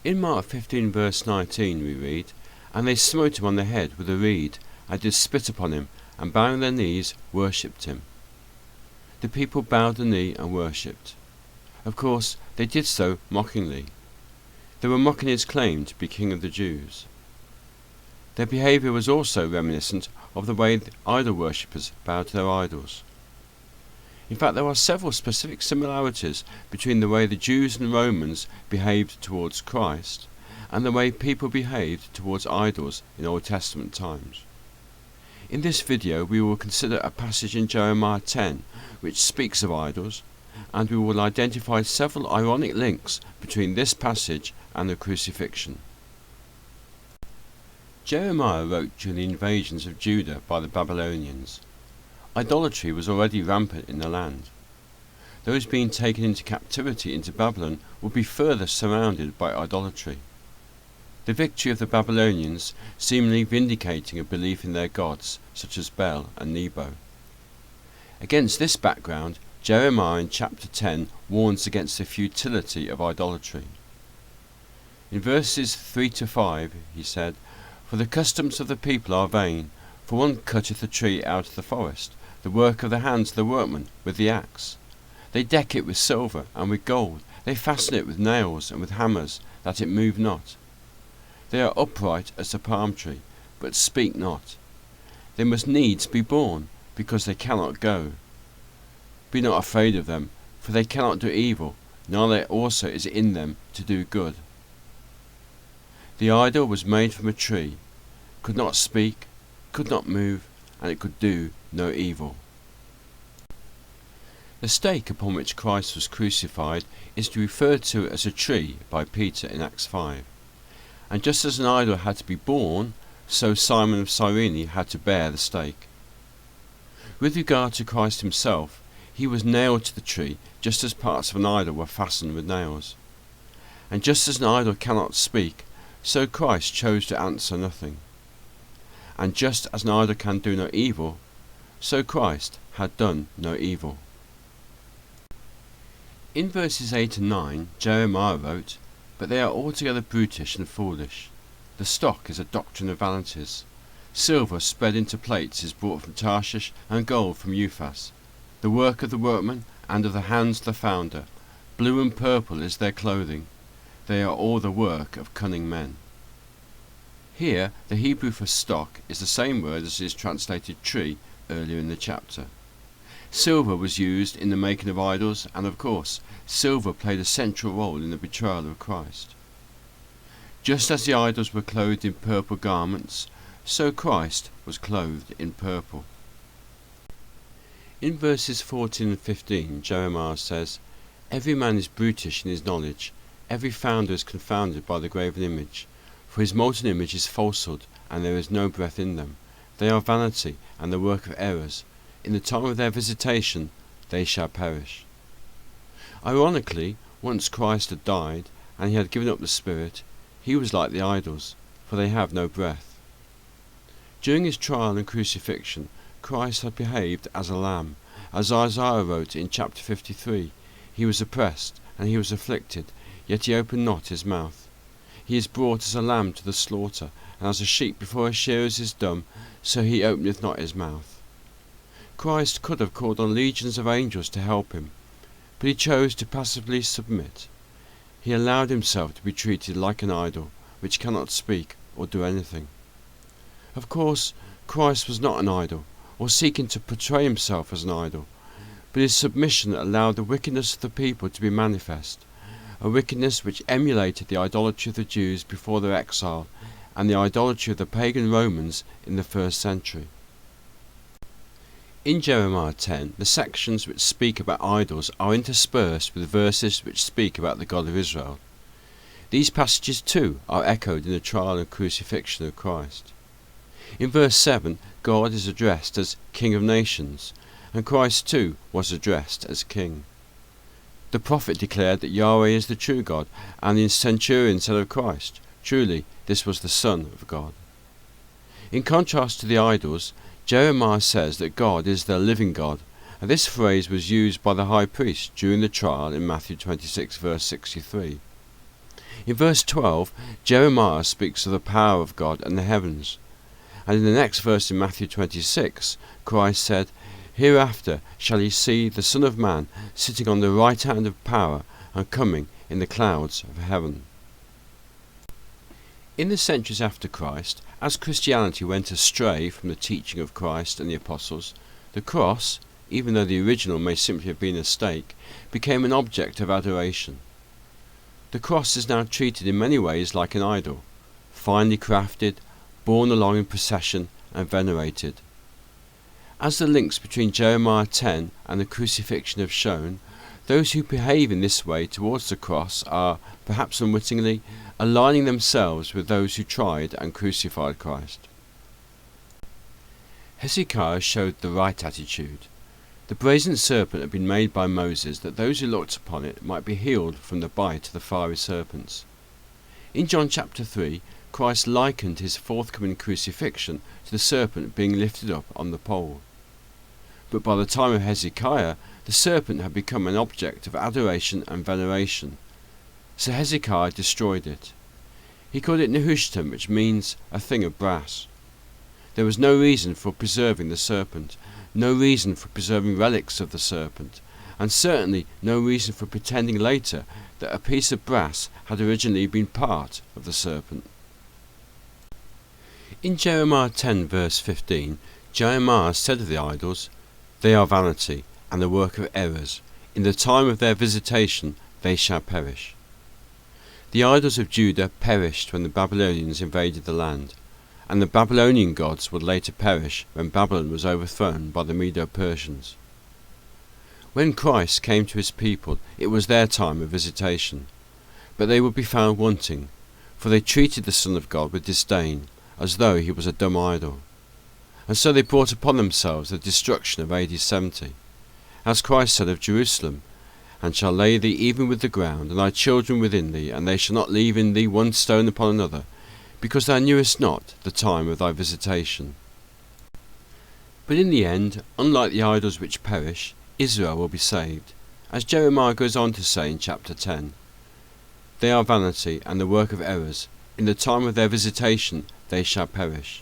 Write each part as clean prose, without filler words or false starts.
In Mark 15 verse 19 we read, "And they smote him on the head with a reed, and did spit upon him, and bowing their knees worshipped him." The people bowed the knee and worshipped. Of course, they did so mockingly. They were mocking his claim to be King of the Jews. Their behaviour was also reminiscent of the way the idol worshippers bowed to their idols. In fact, there are several specific similarities between the way the Jews and Romans behaved towards Christ and the way people behaved towards idols in Old Testament times. In this video we will consider a passage in Jeremiah 10 which speaks of idols, and we will identify several ironic links between this passage and the crucifixion. Jeremiah wrote during the invasions of Judah by the Babylonians. Idolatry was already rampant in the land. Those being taken into captivity into Babylon would be further surrounded by idolatry. The victory of the Babylonians seemingly vindicating a belief in their gods, such as Bel and Nebo. Against this background, Jeremiah in chapter 10 warns against the futility of idolatry. In verses 3 to 5 he said, "For the customs of the people are vain, for one cutteth a tree out of the forest, the work of the hands of the workman with the axe. They deck it with silver and with gold, they fasten it with nails and with hammers, that it move not. They are upright as the palm tree, but speak not. They must needs be born, because they cannot go. Be not afraid of them, for they cannot do evil, neither also is it in them to do good." The idol was made from a tree, could not speak, could not move, and it could do no evil. The stake upon which Christ was crucified is referred to as a tree by Peter in Acts 5. And just as an idol had to be born, so Simon of Cyrene had to bear the stake. With regard to Christ himself, he was nailed to the tree just as parts of an idol were fastened with nails. And just as an idol cannot speak, so Christ chose to answer nothing. And just as an idol can do no evil, so Christ had done no evil. In verses 8 and 9, Jeremiah wrote, "But they are altogether brutish and foolish. The stock is a doctrine of vanities. Silver spread into plates is brought from Tarshish, and gold from Euphas. The work of the workman, and of the hands of the founder. Blue and purple is their clothing. They are all the work of cunning men." Here, the Hebrew for stock is the same word as is translated tree earlier in the chapter. Silver was used in the making of idols, and of course, silver played a central role in the betrayal of Christ. Just as the idols were clothed in purple garments, so Christ was clothed in purple. In verses 14 and 15, Jeremiah says, "Every man is brutish in his knowledge, every founder is confounded by the graven image. For his molten image is falsehood, and there is no breath in them. They are vanity, and the work of errors. In the time of their visitation they shall perish." Ironically, once Christ had died, and he had given up the spirit, he was like the idols, for they have no breath. During his trial and crucifixion, Christ had behaved as a lamb. As Isaiah wrote in chapter 53, "He was oppressed, and he was afflicted, yet he opened not his mouth. He is brought as a lamb to the slaughter, and as a sheep before his shearers is dumb, so he openeth not his mouth." Christ could have called on legions of angels to help him, but he chose to passively submit. He allowed himself to be treated like an idol, which cannot speak or do anything. Of course, Christ was not an idol, or seeking to portray himself as an idol, but his submission allowed the wickedness of the people to be manifest, a wickedness which emulated the idolatry of the Jews before their exile and the idolatry of the pagan Romans in the 1st century. In Jeremiah 10, the sections which speak about idols are interspersed with verses which speak about the God of Israel. These passages too are echoed in the trial and crucifixion of Christ. In verse 7, God is addressed as King of Nations, and Christ too was addressed as King. The prophet declared that Yahweh is the true God, and the centurion said of Christ, "Truly, this was the Son of God." In contrast to the idols, Jeremiah says that God is the living God, and this phrase was used by the high priest during the trial in Matthew 26 verse 63. In verse 12, Jeremiah speaks of the power of God and the heavens. And in the next verse in Matthew 26, Christ said, "Hereafter shall ye see the Son of Man sitting on the right hand of power and coming in the clouds of heaven." In the centuries after Christ, as Christianity went astray from the teaching of Christ and the apostles, the cross, even though the original may simply have been a stake, became an object of adoration. The cross is now treated in many ways like an idol, finely crafted, borne along in procession, and venerated. As the links between Jeremiah 10 and the crucifixion have shown, those who behave in this way towards the cross are, perhaps unwittingly, aligning themselves with those who tried and crucified Christ. Hezekiah showed the right attitude. The brazen serpent had been made by Moses that those who looked upon it might be healed from the bite of the fiery serpents. In John chapter 3, Christ likened his forthcoming crucifixion to the serpent being lifted up on the pole. But by the time of Hezekiah, the serpent had become an object of adoration and veneration. So Hezekiah destroyed it. He called it Nehushtan, which means a thing of brass. There was no reason for preserving the serpent, no reason for preserving relics of the serpent, and certainly no reason for pretending later that a piece of brass had originally been part of the serpent. In Jeremiah 10 verse 15, Jeremiah said of the idols, "They are vanity, and the work of errors. In the time of their visitation they shall perish." The idols of Judah perished when the Babylonians invaded the land, and the Babylonian gods would later perish when Babylon was overthrown by the Medo-Persians. When Christ came to his people, it was their time of visitation, but they would be found wanting, for they treated the Son of God with disdain, as though he was a dumb idol. And so they brought upon themselves the destruction of AD 70. As Christ said of Jerusalem, "And shall lay thee even with the ground, and thy children within thee, and they shall not leave in thee one stone upon another, because thou knewest not the time of thy visitation." But in the end, unlike the idols which perish, Israel will be saved, as Jeremiah goes on to say in chapter 10, "They are vanity, and the work of errors. In the time of their visitation they shall perish."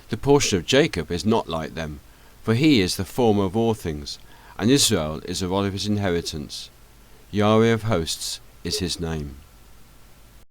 The portion of Jacob is not like them, for he is the former of all things, and Israel is the rod of his inheritance. Yahweh of hosts is his name.